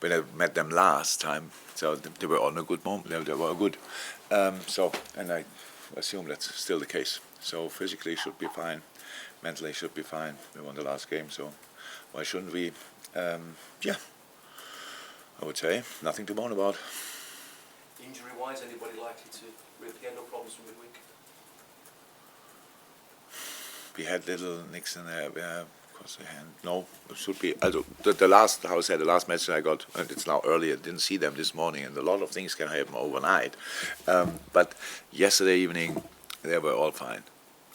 when I met them last time. So they were on a good moment. They were good. And I assume that's still the case. So physically should be fine, mentally should be fine. We won the last game, so why shouldn't we? Yeah, I would say nothing to moan about. Injury-wise, anybody likely to reappear? No problems from midweek? We had little nicks in there. Across the hand. No, it should be. The last, how I said, the last message I got, and it's now early. I didn't see them this morning, and a lot of things can happen overnight. But yesterday evening, they were all fine,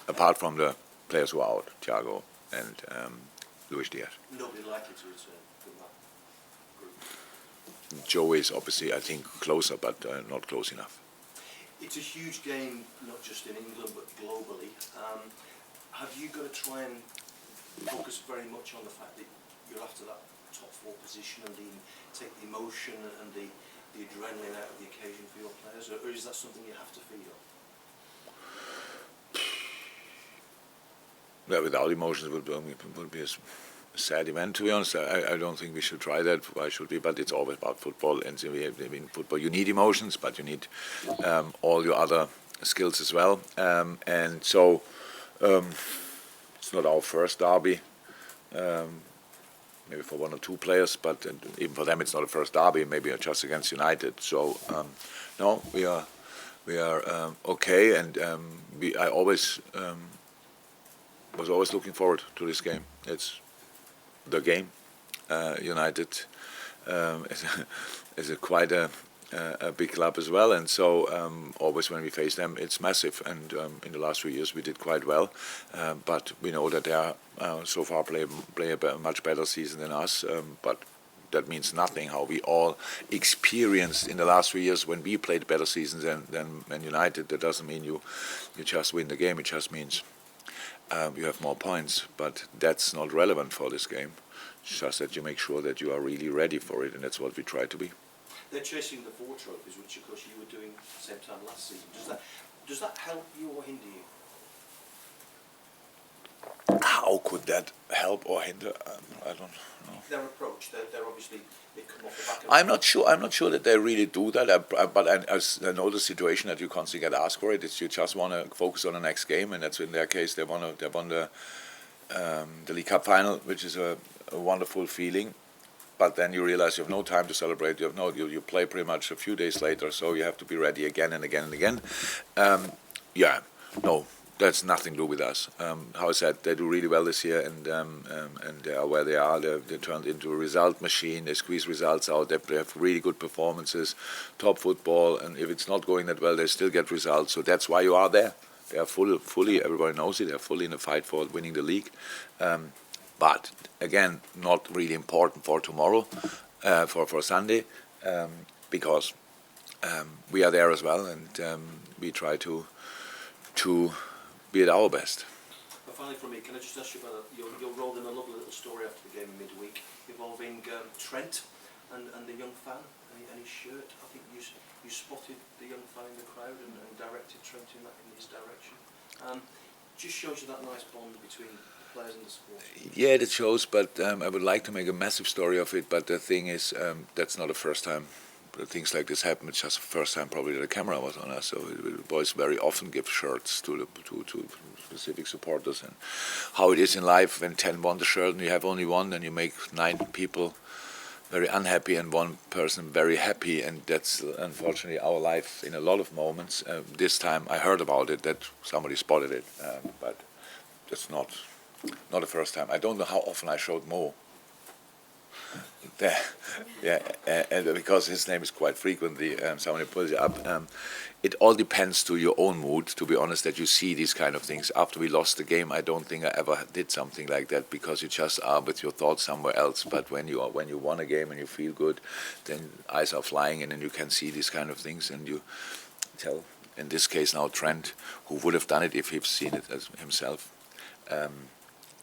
apart from the players who are out, Thiago and Luis Diaz. Nobody likely to return from that group. Joe is obviously, I think, closer, but not close enough. It's a huge game, not just in England, but globally. Have you got to try and focus very much on the fact that you're after that top 4 position and take the emotion and the adrenaline out of the occasion for your players, or is that something you have to feed on? Yeah, without emotions would be a sad event, to be honest. I don't think we should try that. Why should we? But it's always about football, and so in football you need emotions, but you need all your other skills as well. And so it's not our first derby. Maybe for 1 or 2 players, but even for them it's not a first derby. Maybe just against United. So no, we are okay, and I always was always looking forward to this game. It's the game. United is quite a big club as well, and so always when we face them, it's massive. And in the last few years, we did quite well, but we know that they are so far play a much better season than us. But that means nothing. How we all experienced in the last 3 years when we played better seasons than Man United. That doesn't mean you just win the game. It just means you have more points. But that's not relevant for this game. It's just that you make sure that you are really ready for it, and that's what we try to be. They're chasing the 4 trophies, which of course you were doing at the same time last season. Does that help you or hinder you? How could that help or hinder? I don't know. Their approach, they're obviously, they come off the back of... I'm not sure that they really do that. But I know the situation that you constantly get asked for it. It's you just want to focus on the next game, and that's in their case. They won the League Cup final, which is a wonderful feeling. But then you realize you have no time to celebrate. You play pretty much a few days later, so you have to be ready again and again and again. That's nothing to do with us. How I said, they do really well this year, and they are where they are. They turned into a result machine. They squeeze results out. They have really good performances, top football, and if it's not going that well, they still get results. So that's why you are there. They are fully. Everybody knows it. They are fully in the fight for winning the league. But again, not really important for tomorrow, for Sunday, because we are there as well, and we try to be at our best. But finally, from me, can I just ask you about your role in a lovely little story after the game in midweek involving Trent and the young fan and his shirt? I think you spotted the young fan in the crowd and directed Trent in his direction. Just shows you that nice bond between players and the sport. Yeah, it shows, but I would like to make a massive story of it. But the thing is, that's not the first time things like this happen. It's just the first time probably that the camera was on us. So the boys very often give shirts to specific supporters. And how it is in life, when 10 want the shirt and you have only one, then you make 9 people very unhappy and 1 person very happy. And that's unfortunately our life in a lot of moments. This time I heard about it, that somebody spotted it, but that's not the first time. I don't know how often I showed Mo. And because his name is quite frequently, somebody pulls it up. It all depends to your own mood, to be honest, that you see these kind of things. After we lost the game, I don't think I ever did something like that, because you just are with your thoughts somewhere else. But when you won a game and you feel good, then eyes are flying, and then you can see these kind of things, and you tell, in this case now, Trent, who would have done it if he'd seen it as himself.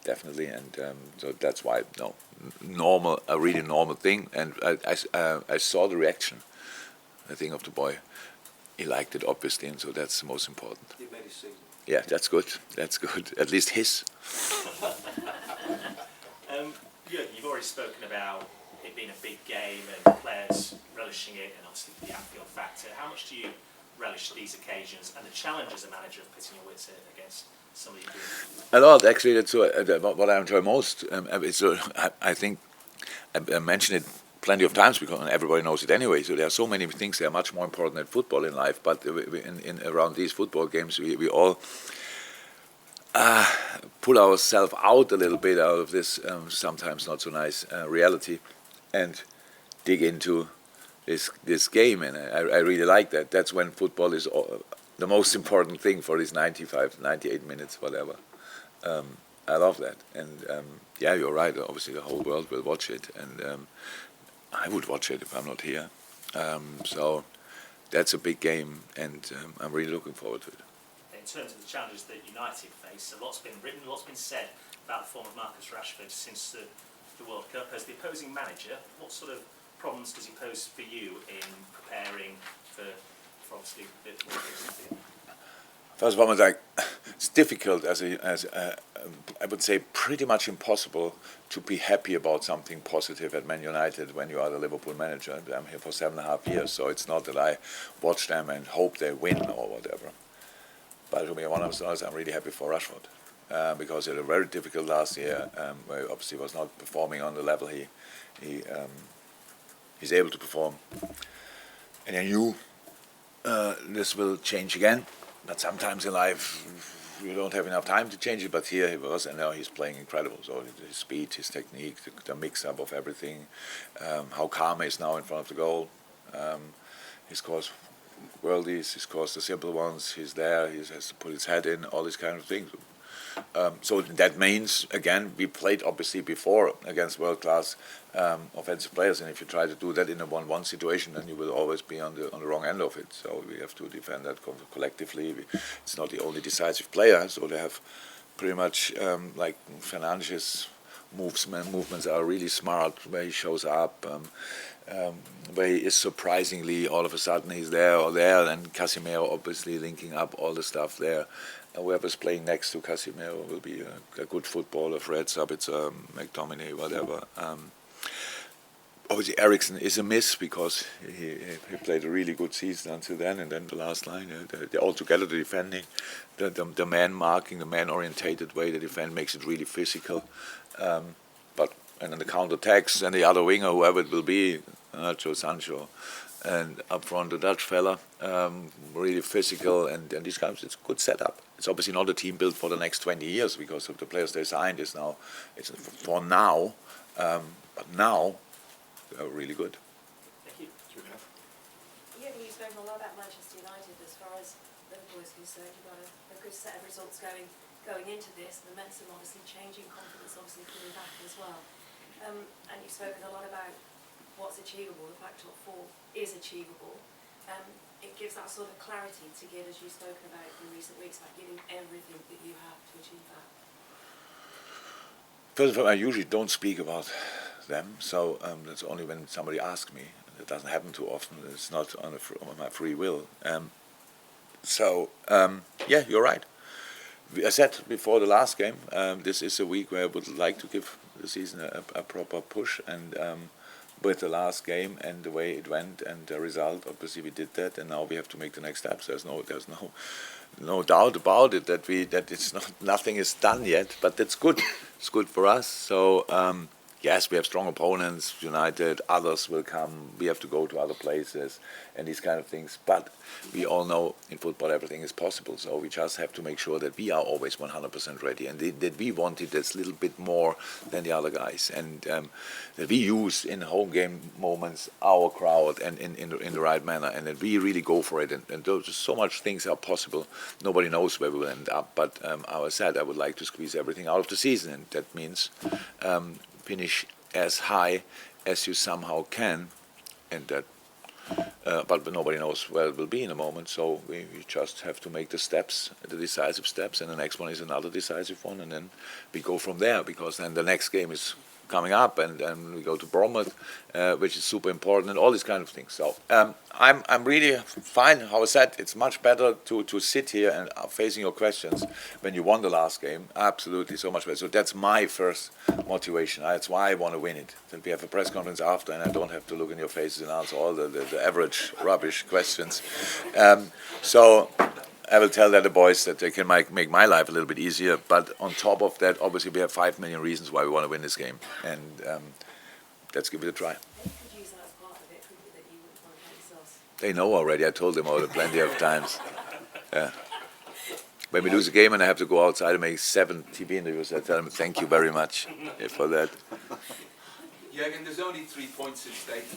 Definitely, and so that's why a really normal thing. And I saw the reaction, I think, of the boy. He liked it, obviously, and so that's the most important. He made his season. Yeah, that's good. That's good. At least his. Jurgen, you've already spoken about it it being a big game and players relishing it, and obviously the Anfield factor. How much do you relish these occasions and the challenge as a manager of pitting your wits against somebody who... A lot, actually. That's what I enjoy most. I think I mentioned it plenty of times because everybody knows it anyway. So there are so many things that are much more important than football in life. But in around these football games, we all pull ourselves out a little bit out of this sometimes not so nice reality and dig into this game. And I really like that. That's when football is the most important thing for these 95, 98 minutes, whatever. I love that. And yeah, you're right. Obviously, the whole world will watch it. And I would watch it if I'm not here. So that's a big game, and I'm really looking forward to it. In terms of the challenges that United face, a lot's been written, a lot's been said about the form of Marcus Rashford since the World Cup. As the opposing manager, what sort of problems does he pose for you in preparing for obviously the World Cup? First of all, it's difficult I would say pretty much impossible to be happy about something positive at Man United when you are the Liverpool manager. I'm here for 7.5 years, so it's not that I watch them and hope they win or whatever. But to be honest, I'm really happy for Rashford because he had a very difficult last year where he obviously was not performing on the level he's able to perform. And I knew this will change again. But sometimes in life, you don't have enough time to change it. But here he was, and now he's playing incredible. So his speed, his technique, the mix-up of everything, how calm he is now in front of the goal. He scores worldies, he scores the simple ones. He's there. He has to put his head in, all these kind of things. So that means, again, we played obviously before against world-class offensive players, and if you try to do that in a 1-1 situation, then you will always be on the wrong end of it. So we have to defend that collectively. It's not the only decisive player, so they have pretty much like Fernandez's movements are really smart, where he shows up, where he is surprisingly all of a sudden he's there or there, and Casemiro obviously linking up all the stuff there. Whoever's playing next to Casemiro will be a good footballer. Fred, Sabitzer, McTominay, whatever. Obviously, Eriksen is a miss because he played a really good season until then, and then the last line, altogether the defending, the man marking, the man orientated way they defend makes it really physical. And then the counter-attacks and the other winger, whoever it will be, Nacho, Sancho, and up front the Dutch fella, really physical, and these guys, it's a good setup. It's obviously not a team built for the next 20 years because of the players they signed. It's for now, but now they're really good. Thank you. You've spoken a lot about Manchester United as far as Liverpool is concerned. You've got a good set of results going into this. Momentum obviously changing, confidence obviously coming back as well. And you've spoken a lot about what's achievable. The fact top four is achievable. It gives that sort of clarity to give, as you've spoken about in recent weeks, about giving everything that you have to achieve that. First of all, I usually don't speak about them, so that's only when somebody asks me. It doesn't happen too often. It's not on my free will. Yeah, you're right. I said before the last game, this is a week where I would like to give the season a proper push, and with the last game and the way it went and the result, obviously we did that, and now we have to make the next steps. There's no doubt about it that it's nothing is done yet, but that's good. It's good for us. So yes, we have strong opponents, United, others will come, we have to go to other places and these kind of things. But we all know in football everything is possible, so we just have to make sure that we are always 100% ready and that we want it this little bit more than the other guys. And that we use in home game moments our crowd and in the right manner, and that we really go for it. And those so much things are possible. Nobody knows where we will end up, but I said I would like to squeeze everything out of the season, and that means finish as high as you somehow can, and that. But nobody knows where it will be in a moment, so we just have to make the steps, the decisive steps, and the next one is another decisive one, and then we go from there, because then the next game is coming up, and we go to Bournemouth, which is super important, and all these kind of things. So I'm really fine. How I said, it's much better to sit here and facing your questions when you won the last game. Absolutely, so much better. So that's my first motivation. That's why I want to win it. Then we have a press conference after, and I don't have to look in your faces and answer all the average rubbish questions. So I will tell the boys that they can make my life a little bit easier. But on top of that, obviously we have 5 million reasons why we want to win this game, and let's give it a try. They could use that as part of it, couldn't it, that you wouldn't want to play sauce? They know already. I told them all plenty of times. Yeah. When we lose a game and I have to go outside and make 7 TV interviews, I tell them thank you very much for that. Jurgen, there's only 3 points at stake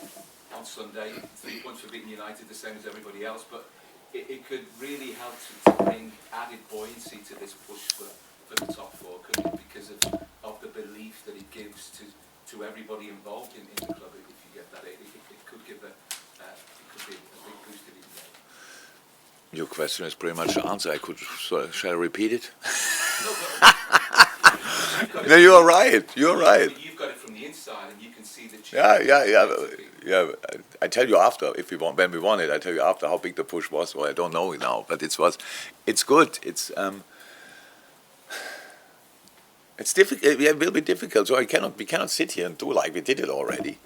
on Sunday. 3 points for beating United, the same as everybody else, but it could really help to bring added buoyancy to this push for the top 4, couldn't it? Because of the belief that it gives to everybody involved in the club. If you get that, it could give it could be a big boost to the game. Your question is pretty much the answer. I could, shall I repeat it? No, you're right. You're right. You've got it from the inside, and you can see the change. Yeah. I tell you after when we won it. I tell you after how big the push was. Well, I don't know now, but it's good. It's difficult. It will be difficult. So we cannot sit here and do like we did it already.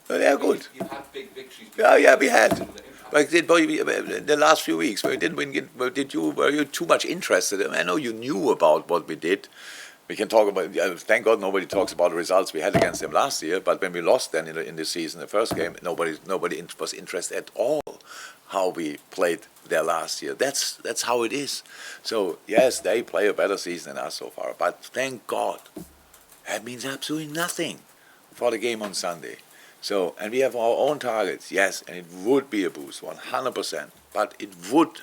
But they are good. You've had big victories. Yeah, we had. Like the last few weeks, where we didn't win. Were you too much interested? I know you knew about what we did. We can talk about. Thank God nobody talks about the results we had against them last year. But when we lost then in the season, the first game, nobody was interested at all how we played there last year. That's how it is. So yes, they play a better season than us so far. But thank God, that means absolutely nothing for the game on Sunday. So, and we have our own targets, yes, and it would be a boost, 100%. But it would,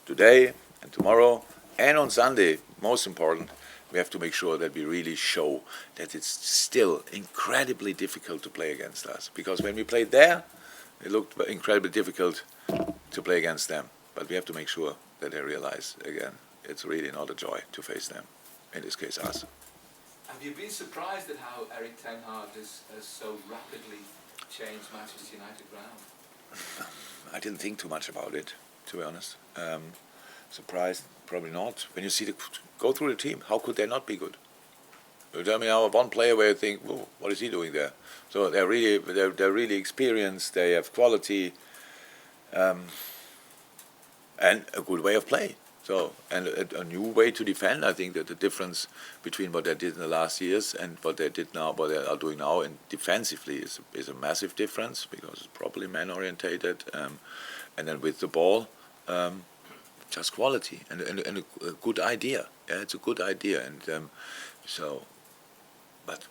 today and tomorrow and on Sunday, most important, we have to make sure that we really show that it's still incredibly difficult to play against us. Because when we played there, it looked incredibly difficult to play against them. But we have to make sure that they realize, again, it's really not a joy to face them, in this case us. Have you been surprised at how Erik Ten Hag has so rapidly changed Manchester United round? I didn't think too much about it, to be honest. Surprised? Probably not. When you go through the team, how could they not be good? You tell me now one player where you think, whoa, what is he doing there? So they're really experienced. They have quality, and a good way of play. So, and a new way to defend. I think that the difference between what they did in the last years and what they did now, what they are doing now, and defensively is a massive difference because it's properly man-orientated, and then with the ball, just quality and a good idea. Yeah, it's a good idea, and but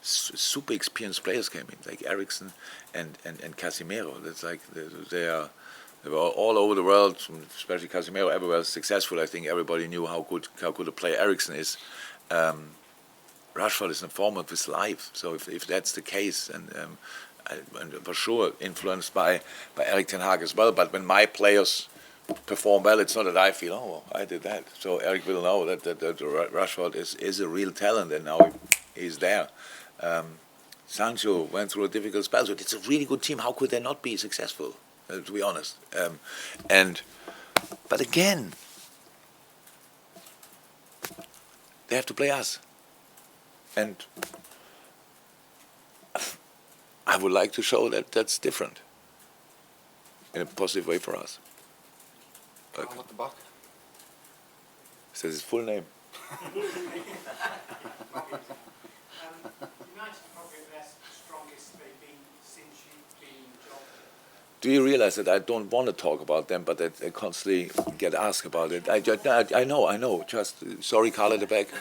super experienced players came in, like Eriksen and Casemiro. That's like they were all over the world, especially Casemiro, everywhere successful. I think everybody knew how good a player Eriksen is. Rashford is in form of his life. So if that's the case, and for sure influenced by Erik Ten Hag as well. But when my players perform well, it's not that I feel, oh, well, I did that. So Erik will know that Rashford is a real talent, and now he's there. Sancho went through a difficult spell, so it's a really good team. How could they not be successful? To be honest, but again, they have to play us, and I would like to show that that's different in a positive way for us. Carl at the back. Says his full name. United probably the strongest they've been since you've been in the job. Do you realize that I don't want to talk about them, but that they constantly get asked about it? I know. Just sorry, Carl at the back. They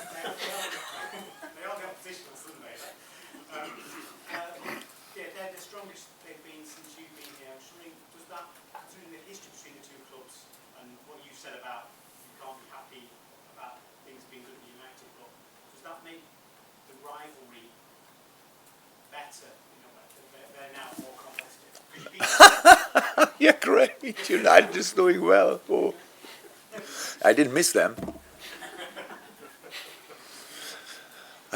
are the opposition on Sunday. They're the strongest they've been since you've been here. I'm wondering, does that, considering the history between the two clubs and what you said about you can't be happy about things being good at United, but does that make the rivalry better? You know, they're now more competitive. Yeah, great. United is doing well. Oh. I didn't miss them.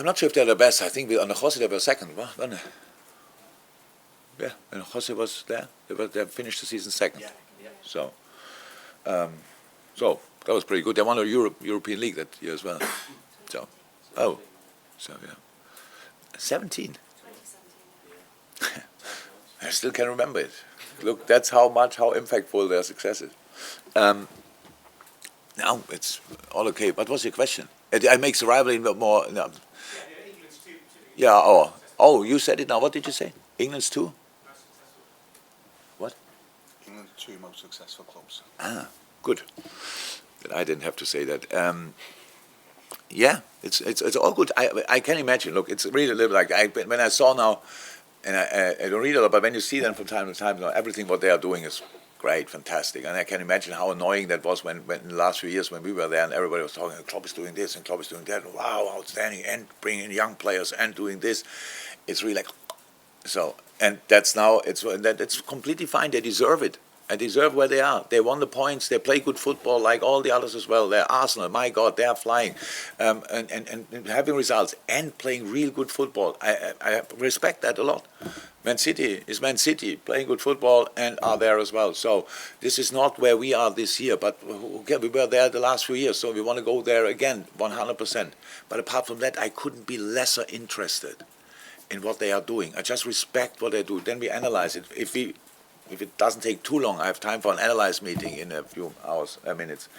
I'm not sure if they're the best. I think under Jose they were second, weren't they? Yeah, and Jose was there. They finished the season second. Yeah, yeah. So that was pretty good. They won the European League that year as well. So, so yeah, 17. 2017. I still can remember it. Look, that's how impactful their success is. Now it's all okay. What was your question? It makes the rivalry more. No. Yeah, England's two. Yeah. Oh, you said it now. What did you say? England's two? Most successful. What? England's two most successful clubs. Ah, good. I didn't have to say that. Yeah, it's all good. I can imagine. Look, it's really a little like when I saw now, and I don't read a lot, but when you see them from time to time, everything what they are doing is great, fantastic, and I can imagine how annoying that was when in the last few years when we were there and everybody was talking, Klopp is doing this and Klopp is doing that. Wow, outstanding, and bringing in young players and doing this. It's really like so, and that's now it's completely fine. They deserve it. I deserve where they are. They won the points. They play good football like all the others as well. They're Arsenal. My God, they are flying, and having results and playing real good football. I respect that a lot. Man City is Man City, playing good football and are there as well. So this is not where we are this year, but again, we were there the last few years, so we want to go there again, 100%. But apart from that, I couldn't be lesser interested in what they are doing. I just respect what they do. Then we analyze it. If it doesn't take too long, I have time for an analyze meeting in a few minutes,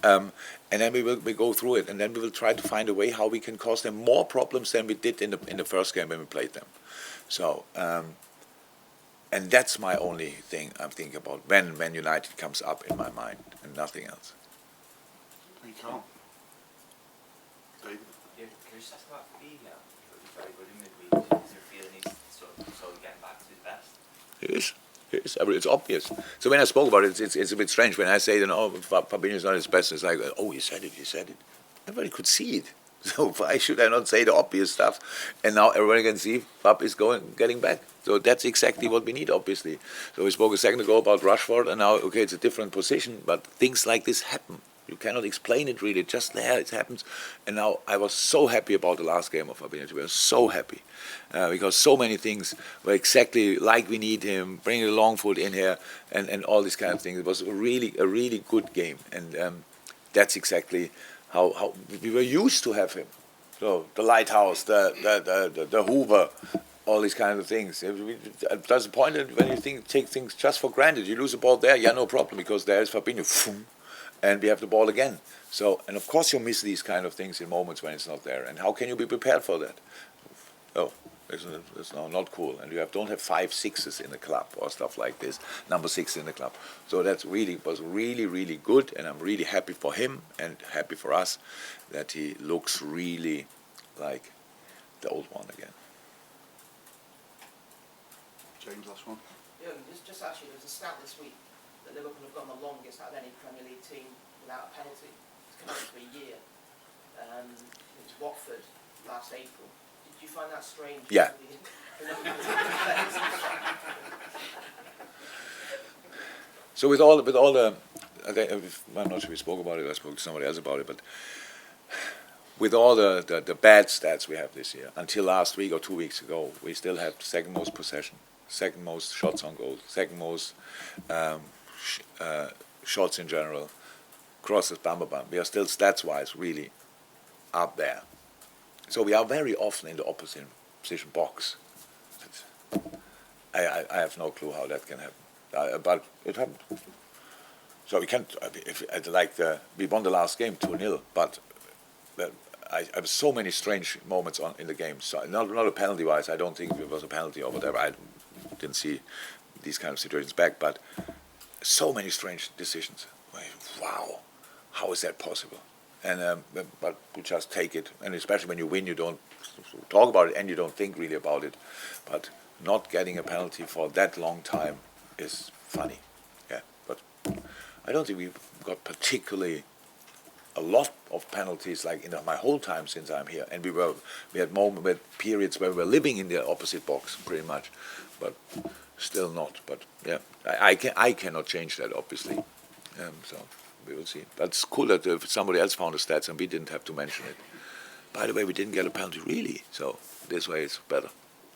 and then we go through it, and then we will try to find a way how we can cause them more problems than we did in the first game when we played them. So, and that's my only thing I'm thinking about when United comes up in my mind, and nothing else. You can't. David? Yeah, can you just ask about Fabinho? He's very good in midweek. Does he feel he's sort of getting back to his best? He is. It's obvious. So when I spoke about it, it's a bit strange when I say, Fabinho is not his best. It's like, oh, he said it. Everybody could see it. So why should I not say the obvious stuff? And now everybody can see Fab is getting back. So that's exactly what we need, obviously. So we spoke a second ago about Rashford, and now, okay, it's a different position, but things like this happen. You cannot explain it really, just there it happens. And now I was so happy about the last game of Fabinho. We were so happy because so many things were exactly like we need him, bringing the long foot in here and all these kind of things. It was a really good game, and that's exactly how we were used to have him. So the lighthouse, the Hoover, all these kind of things. There's a point when you take things just for granted. You lose the ball there, yeah, no problem, because there is Fabinho. And we have the ball again. So, and of course you miss these kind of things in moments when it's not there. And how can you be prepared for that? Oh, it's not cool. And you don't have 5 6s in the club or stuff like this. Number 6 in the club. So was really good. And I'm really happy for him and happy for us that he looks really like the old one again. James, last one. Yeah, just actually, there was a stat this week that Liverpool have gone the longest out of any Premier League team without a penalty. It's come up to a year. It was Watford last April. Did you find that strange? Yeah. So with all the, I'm not sure we spoke about it. I spoke to somebody else about it, but with all the bad stats we have this year, until last week or 2 weeks ago, we still have second most possession, second most shots on goal, second most shots in general, crosses, bam. We are still stats-wise really up there. So we are very often in the opposite position box. I have no clue how that can happen, but it happened. So we can't. We won the last game 2-0, but I have so many strange moments in the game. So not a penalty-wise. I don't think it was a penalty or whatever. I didn't see these kind of situations back, but so many strange decisions. Wow, how is that possible? And but we just take it, and especially when you win, you don't talk about it and you don't think really about it. But not getting a penalty for that long time is funny. Yeah, but I don't think we've got particularly a lot of penalties like in my whole time since I'm here. And we had periods where we were living in the opposite box pretty much, but still not. But yeah, I cannot change that obviously. So we will see. But it's cool that somebody else found the stats and we didn't have to mention it. by the way, we didn't get a penalty really, so this way it's better.